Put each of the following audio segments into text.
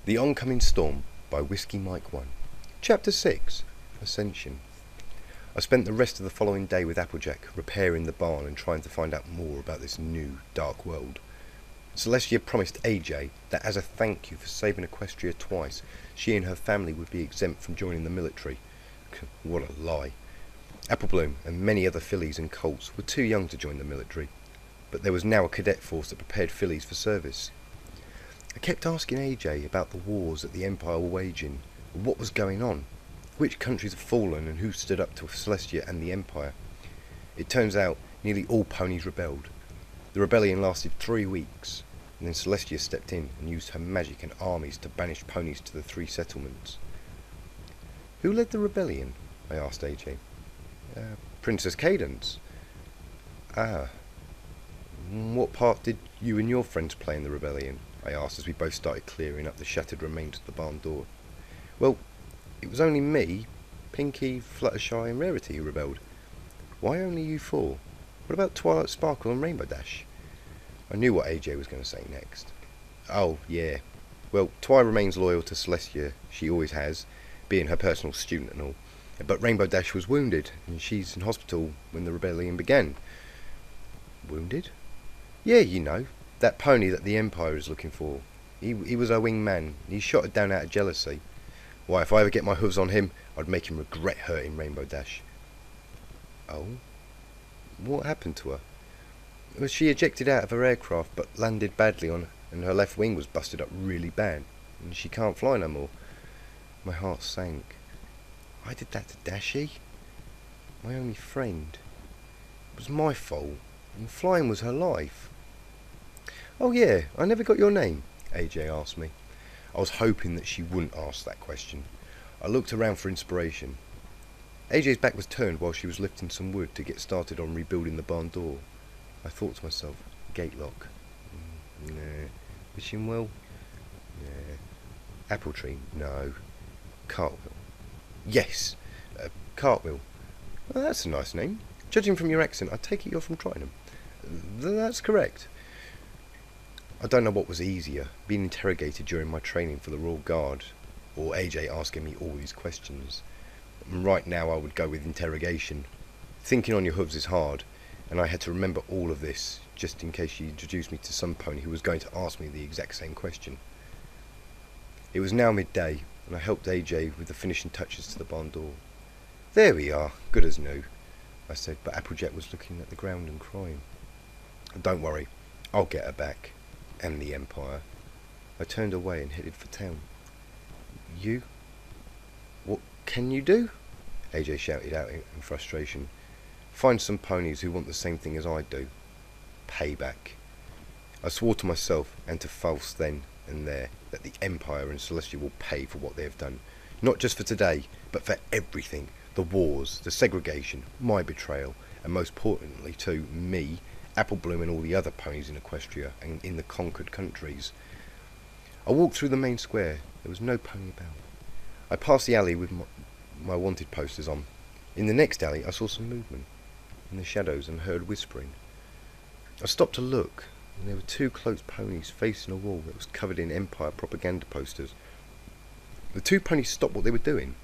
The Oncoming Storm by Whiskey Mike 1. Chapter 6. Ascension. I spent the rest of the following day with Applejack, repairing the barn and trying to find out more about this new, dark world. Celestia promised AJ that as a thank you for saving Equestria twice, she and her family would be exempt from joining the military. What a lie. Applebloom and many other fillies and colts were too young to join the military, but there was now a cadet force that prepared fillies for service. I kept asking AJ about the wars that the Empire were waging, and what was going on, which countries had fallen and who stood up to Celestia and the Empire. It turns out nearly all ponies rebelled. The rebellion lasted 3 weeks, and then Celestia stepped in and used her magic and armies to banish ponies to the 3 settlements. Who led the rebellion? I asked AJ. Princess Cadence. Ah. What part did you and your friends play in the rebellion? I asked as we both started clearing up the shattered remains of the barn door. Well, it was only me, Pinky, Fluttershy and Rarity who rebelled. Why only you 4? What about Twilight Sparkle and Rainbow Dash? I knew what AJ was going to say next. Oh, yeah. Well, Twi remains loyal to Celestia, she always has, being her personal student and all. But Rainbow Dash was wounded, and she's in hospital when the rebellion began. Wounded? Yeah, you know. That pony that the Empire is looking for. He was our wingman. He shot her down out of jealousy. Why, if I ever get my hooves on him, I'd make him regret hurting Rainbow Dash. Oh? What happened to her? Was she ejected out of her aircraft but landed badly on her, and her left wing was busted up really bad, and she can't fly no more? My heart sank. I did that to Dashy? My only friend. It was my fault, and flying was her life. Oh yeah, I never got your name, AJ asked me. I was hoping that she wouldn't ask that question. I looked around for inspiration. AJ's back was turned while she was lifting some wood to get started on rebuilding the barn door. I thought to myself, gate lock. Nah. Wishing well? Nah. Apple tree? No. Cartwheel? Yes. Cartwheel. Well, that's a nice name. Judging from your accent, I take it you're from Triton. That's correct. I don't know what was easier, being interrogated during my training for the Royal Guard, or AJ asking me all these questions. Right now I would go with interrogation. Thinking on your hooves is hard, and I had to remember all of this, just in case she introduced me to some pony who was going to ask me the exact same question. It was now midday, and I helped AJ with the finishing touches to the barn door. There we are, good as new, I said, but Applejack was looking at the ground and crying. Don't worry, I'll get her back. And the Empire. I turned away and headed for town. You? What can you do? AJ shouted out in frustration. Find some ponies who want the same thing as I do. Payback. I swore to myself and to Faust then and there that the Empire and Celestia will pay for what they have done. Not just for today, but for everything. The wars, the segregation, my betrayal, and most importantly too, me, Applebloom and all the other ponies in Equestria and in the conquered countries. I walked through the main square. There was no pony about. I passed the alley with my wanted posters on. In the next alley I saw some movement in the shadows and heard whispering. I stopped to look, and there were 2 cloaked ponies facing a wall that was covered in Empire propaganda posters. The 2 ponies stopped what they were doing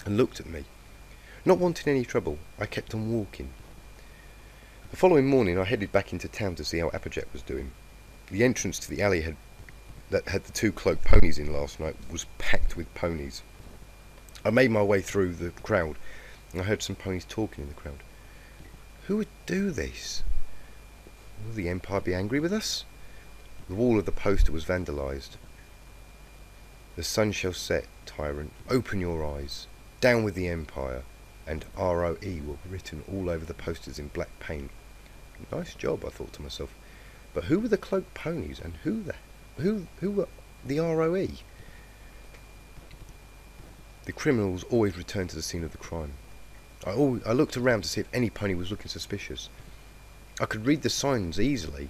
and looked at me. Not wanting any trouble, I kept on walking. The following morning I headed back into town to see how Applejack was doing. The entrance to the alley that had the 2 cloaked ponies in last night was packed with ponies. I made my way through the crowd, and I heard some ponies talking in the crowd. Who would do this? Will the Empire be angry with us? The wall of the poster was vandalised. The sun shall set, tyrant. Open your eyes. Down with the Empire. And ROE were written all over the posters in black paint. Nice job, I thought to myself. But who were the cloaked ponies, and who were the ROE? The criminals always returned to the scene of the crime. I looked around to see if any pony was looking suspicious. I could read the signs easily.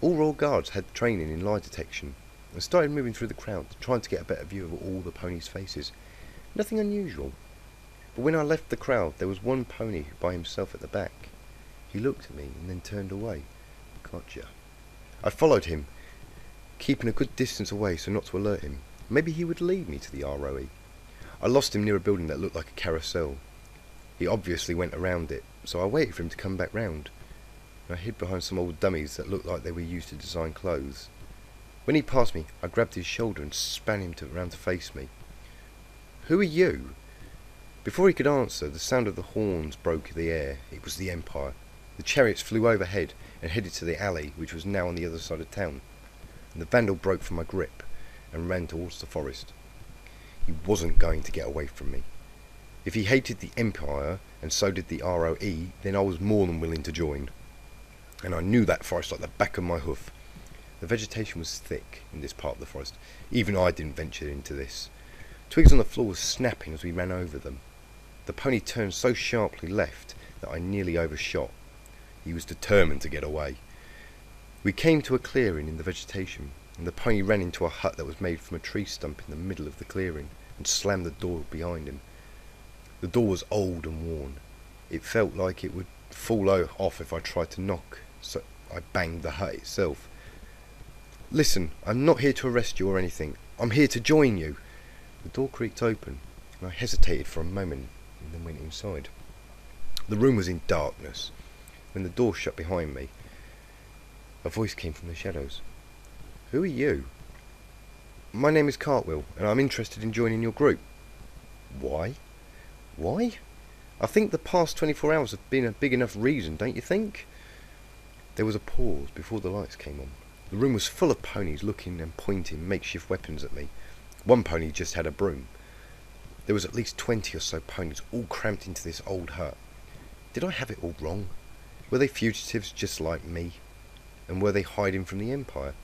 All Royal Guards had training in lie detection. I started moving through the crowd, trying to get a better view of all the ponies' faces. Nothing unusual. But when I left the crowd, there was one pony by himself at the back. He looked at me and then turned away. Gotcha. I followed him, keeping a good distance away so not to alert him. Maybe he would lead me to the ROE. I lost him near a building that looked like a carousel. He obviously went around it, so I waited for him to come back round. I hid behind some old dummies that looked like they were used to design clothes. When he passed me, I grabbed his shoulder and span him round to face me. "Who are you?" Before he could answer, the sound of the horns broke the air. It was the Empire. The chariots flew overhead and headed to the alley, which was now on the other side of town. And the vandal broke from my grip and ran towards the forest. He wasn't going to get away from me. If he hated the Empire, and so did the ROE, then I was more than willing to join. And I knew that forest like the back of my hoof. The vegetation was thick in this part of the forest. Even I didn't venture into this. Twigs on the floor were snapping as we ran over them. The pony turned so sharply left that I nearly overshot. He was determined to get away. We came to a clearing in the vegetation, and the pony ran into a hut that was made from a tree stump in the middle of the clearing, and slammed the door behind him. The door was old and worn. It felt like it would fall off if I tried to knock, so I banged the hut itself. "Listen, I'm not here to arrest you or anything. I'm here to join you." The door creaked open, and I hesitated for a moment, and then went inside. The room was in darkness. When the door shut behind me, a voice came from the shadows. "Who are you?" "My name is Cartwheel, and I'm interested in joining your group." "Why?" "Why? I think the past 24 hours have been a big enough reason, don't you think?" There was a pause before the lights came on. The room was full of ponies looking and pointing makeshift weapons at me. One pony just had a broom. There was at least 20 or so ponies all cramped into this old hut. Did I have it all wrong? Were they fugitives just like me? And were they hiding from the Empire?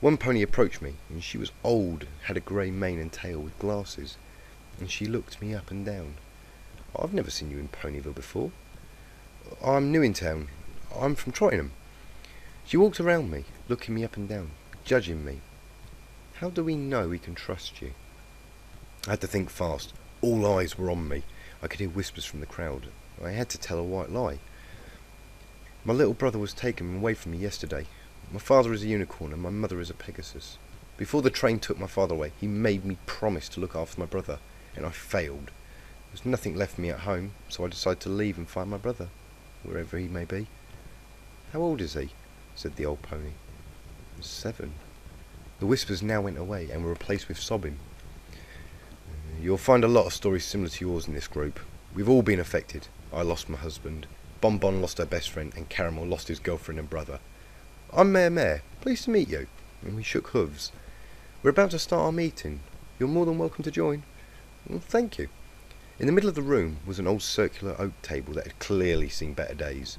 One pony approached me, and she was old, had a grey mane and tail with glasses, and she looked me up and down. "I've never seen you in Ponyville before." "I'm new in town. I'm from Tottenham." She walked around me, looking me up and down, judging me. "How do we know we can trust you?" I had to think fast. All eyes were on me. I could hear whispers from the crowd. I had to tell a white lie. "My little brother was taken away from me yesterday. My father is a unicorn and my mother is a Pegasus. Before the train took my father away, he made me promise to look after my brother, and I failed. There was nothing left for me at home, so I decided to leave and find my brother, wherever he may be." "How old is he?" said the old pony. "7. The whispers now went away and were replaced with sobbing. "You'll find a lot of stories similar to yours in this group. We've all been affected. I lost my husband, Bonbon lost her best friend, and Caramel lost his girlfriend and brother. I'm Mayor. Pleased to meet you." And we shook hooves. "We're about to start our meeting. You're more than welcome to join." "Well, thank you." In the middle of the room was an old circular oak table that had clearly seen better days.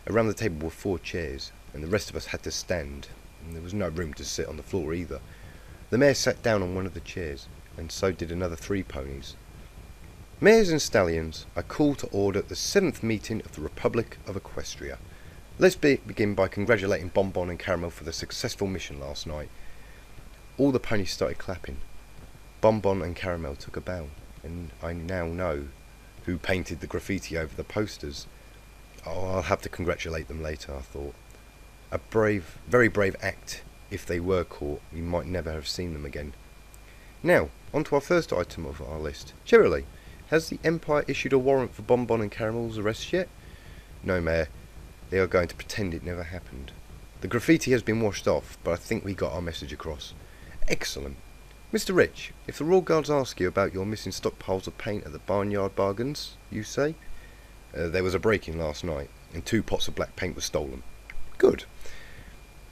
Around the table were 4 chairs, and the rest of us had to stand, and there was no room to sit on the floor either. The mayor sat down on one of the chairs, and so did another 3 ponies. "Mayors and Stallions, I call to order the 7th meeting of the Republic of Equestria. Let's begin by congratulating Bonbon and Caramel for the successful mission last night." All the ponies started clapping. Bonbon and Caramel took a bow, and I now know who painted the graffiti over the posters. Oh, I'll have to congratulate them later, I thought. A brave, very brave act. If they were caught, we might never have seen them again. Now, on to our first item of our list. Cheerily, has the Empire issued a warrant for Bonbon and Caramel's arrest yet? No, Mayor. They are going to pretend it never happened. The graffiti has been washed off, but I think we got our message across. Excellent. Mr. Rich, if the Royal Guards ask you about your missing stockpiles of paint at the Barnyard Bargains, you say? There was a break-in last night, and 2 pots of black paint were stolen. Good.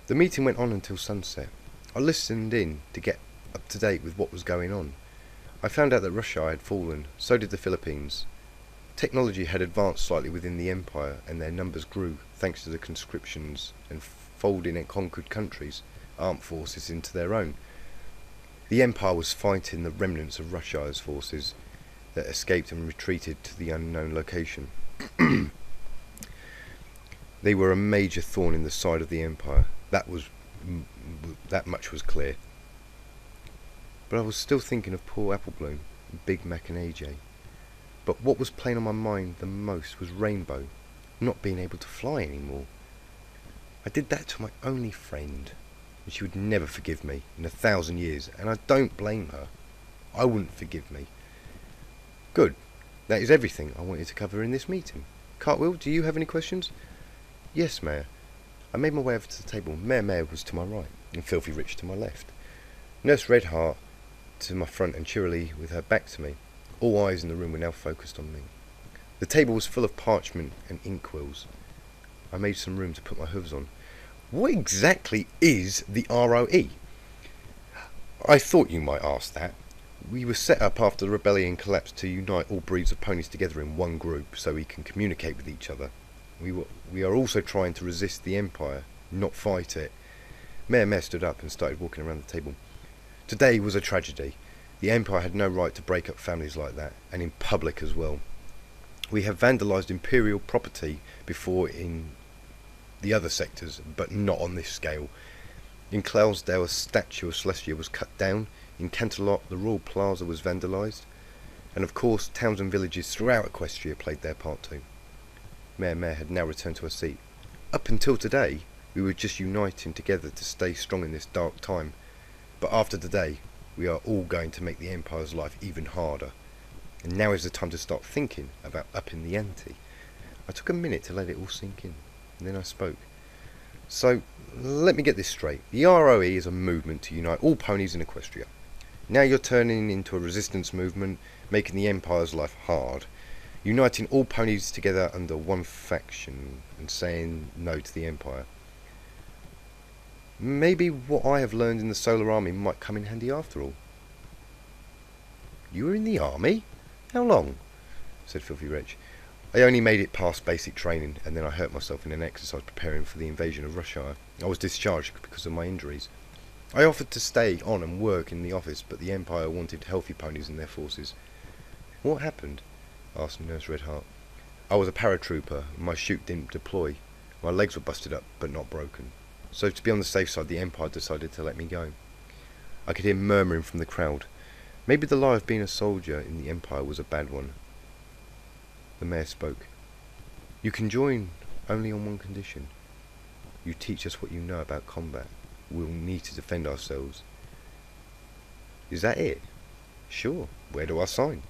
The meeting went on until sunset. I listened in to get up to date with what was going on. I found out that Russia had fallen, so did the Philippines. Technology had advanced slightly within the Empire, and their numbers grew thanks to the conscriptions and folding in conquered countries' armed forces into their own. The Empire was fighting the remnants of Russia's forces that escaped and retreated to the unknown location. They were a major thorn in the side of the Empire. That much was clear. But I was still thinking of poor Applebloom, and Big Mac and AJ. But what was playing on my mind the most was Rainbow, not being able to fly anymore. I did that to my only friend. and she would never forgive me in 1,000 years, and I don't blame her. I wouldn't forgive me. Good. That is everything I wanted to cover in this meeting. Cartwheel, do you have any questions? Yes, Mayor. I made my way over to the table. Mayor was to my right, and Filthy Rich to my left. Nurse Redheart to my front and cheerily with her back to me. All eyes in the room were now focused on me. The table was full of parchment and inkwells. I made some room to put my hooves on. What exactly is the ROE? I thought you might ask that. We were set up after the rebellion collapsed to unite all breeds of ponies together in one group so we can communicate with each other. We are also trying to resist the Empire, not fight it. Mayor stood up and started walking around the table. Today was a tragedy. The Empire had no right to break up families like that, and in public as well. We have vandalised Imperial property before in the other sectors, but not on this scale. In Clydesdale, a statue of Celestia was cut down. In Canterlot, the Royal Plaza was vandalised. And of course, towns and villages throughout Equestria played their part too. Mayor had now returned to her seat. Up until today, we were just uniting together to stay strong in this dark time. But after today, we are all going to make the Empire's life even harder. And now is the time to start thinking about upping the ante. I took a minute to let it all sink in, and then I spoke. So, let me get this straight. The ROE is a movement to unite all ponies in Equestria. Now you're turning into a resistance movement, making the Empire's life hard. Uniting all ponies together under one faction and saying no to the Empire. Maybe what I have learned in the Solar Army might come in handy after all. You were in the army? How long? Said Filthy Rich. I only made it past basic training, and then I hurt myself in an exercise preparing for the invasion of Russia. I was discharged because of my injuries. I offered to stay on and work in the office, but the Empire wanted healthy ponies in their forces. What happened? Asked Nurse Redheart. I was a paratrooper, and my chute didn't deploy. My legs were busted up, but not broken. So to be on the safe side, the Empire decided to let me go. I could hear murmuring from the crowd. Maybe the lie of being a soldier in the Empire was a bad one. The Mayor spoke. You can join only on one condition. You teach us what you know about combat. We'll need to defend ourselves. Is that it? Sure. Where do I sign?